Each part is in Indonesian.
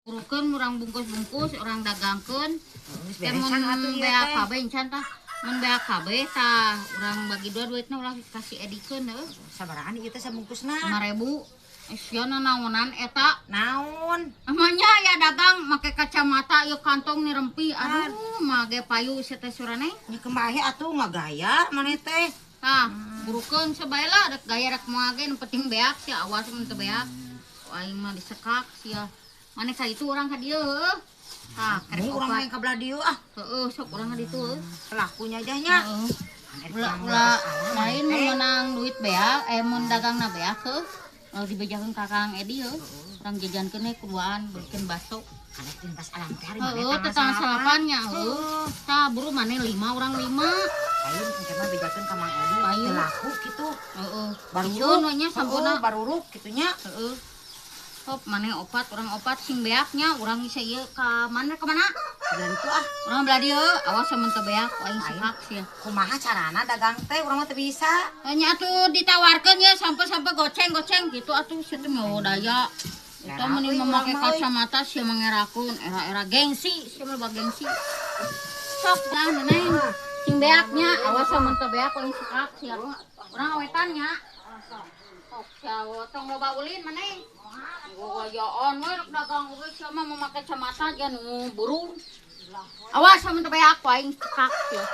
Burukeun urang bungkus-bungkus, orang dagangkeun. Geus Teh beresan atuh mun ieu bea teh. KB encan tah. Mun bea KB tah urang bagi dua duitna ulah kasih edikeun heuh. Sabarahan ieu teh sabungkusna? 5.000. Siona naonan eta. Naon? Amanya ya dagang make kacamata ieu kantong ni rempi. Aduh, mage payu sia teh suraneng. Nya kemahe atuh ngagaya maneh teh. Tah, burukeun sabaela rek gaya rek moage nu penting beak sia awas mun teu beak. Aing mah disekak sia. Maneh ka itu urang ka dieu heuh. Tah, kerek Mun urang opat. main ka belah dieu ah. Heeh, sok urang ka ditu heuh. Lakunya aja nya. Heeh. Ulah lain mun menang duit beak, mun dagangna beak heuh. Dibejakeun ka Kang Edi heuh. Urang jajankeun we kuduaan beukeun baso. Kana tintas alam teh hari Heeh, teh tanggal salapannya heuh. Tah buru maneh 5 urang 5. Ayo engke mah bejakeun ka Mang Edi. Ayo. Teu laku kitu. Heeh. Baru Isun we nya sampuna. baruruk kitu nya. Heeh. Hop maneh opat urang opat sing beaknya urang geus ieu ka mana? Dan itu ah, Urang belah dieu awas mun teu beak aing sekak sia. kumaha carana dagang teh urang mah teu bisa. Nya atuh ditawarkeun ya sampai goceng-goceng gitu atuh sia teh mau daya. Eta mun make kacamata sia mangerakeun era-era gengsi, sia mah gengsi. Sok dah neneng. Sing beaknya awas mun teu beak aing sekak sia. Urang awetannya. Sok sia tong loba ulin maneh. Gayaan we rek dagang oge sia mah make kacamata aja nu burung. Awas mun teu beak aing sekak sia.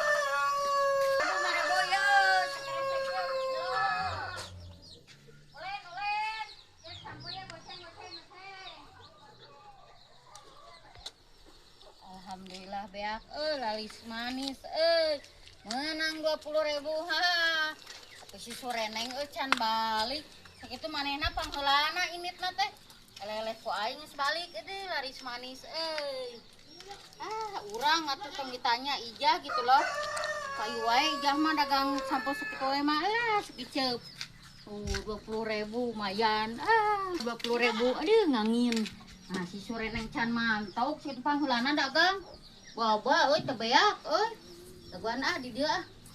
Alhamdulillah beak lalis manis menang 20.000 ha. Atuh si Sureneng can balik sakitu manehna pangheulana initna teh eleleh ku aing geus balik laris manis urang atuh tong ditanya ijah gitu loh kayu wae ijah mah dagang sampo sakitu we mah sakiceup 20.000 lumayan 20.000 aduh ngangin. Nah si Sureneng can mantau si pangheulana dagang bawa euy teu beak euy teguan di dieu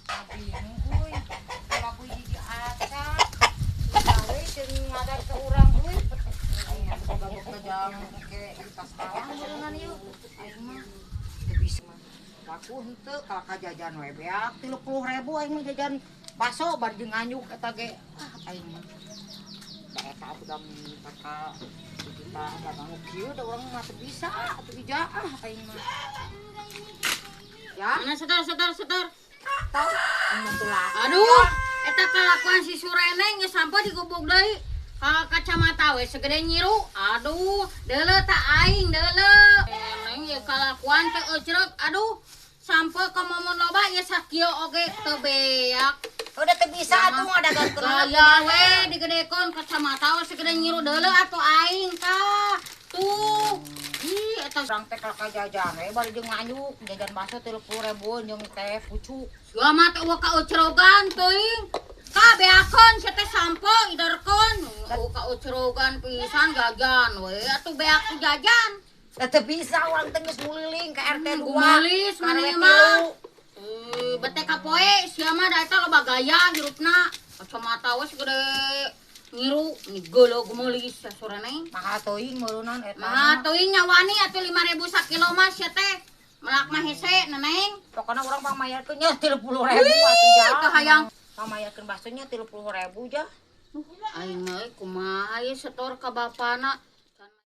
Bingung euy. Kalau aku hiji acak. Gawe jeung ngadar ke urang euy. Babak dagang ke tas alang beungan ieu. Aing mah teu bisa mah. Laku henteu kalau kajajan we beak 30.000 aing mah jajan baso bar jeung nganyuk eta ge. Aing mah. Da eta udah minta ka kita dagang kieu da urang mah teu bisa atuh ija aing mah. Ya, mana setar tau membelah. aduh eta kalakuan si Sureneng geus sampe digubuk deui ka kacamata we segede nyiru aduh deuleu tak aing deuleu neng ye kalakuan teh ecrek aduh sampe ka momon loba ye sakieu oge teu beak Udah teu bisa atuh ngadagang gaya we digedekeun kacamata we segede nyiru deuleu atuh aing tah tuh ih eta urang teh kalau kajajan we bari jeung nganyuk jajan baso 30.000 jeung teh pucuk. sia mah teh eueuh ka ecrogan teuing ka beakeun sia teh sampo idarkeun eueuh ka ecrogan pisan jajan we atuh beak tu jajan Teu bisa urang teh geus muliling ka RT 2. gumalis maneh mah bete ka poe sia mah da eta loba gaya hirupna kacamata we segede ngiru ni geuleuh gumalis sia Sureneng Maha teuing meureunnan eta. mah teuing nyawani atuh 5.000 sakilo mah sia teh melak mah hese neneng Pokona urang pamayarkeun nya 30.000 atuh ja. teu hayang Pamayarkeun basonya 30.000 ja. aing mah kumaha ieu setor ka bapana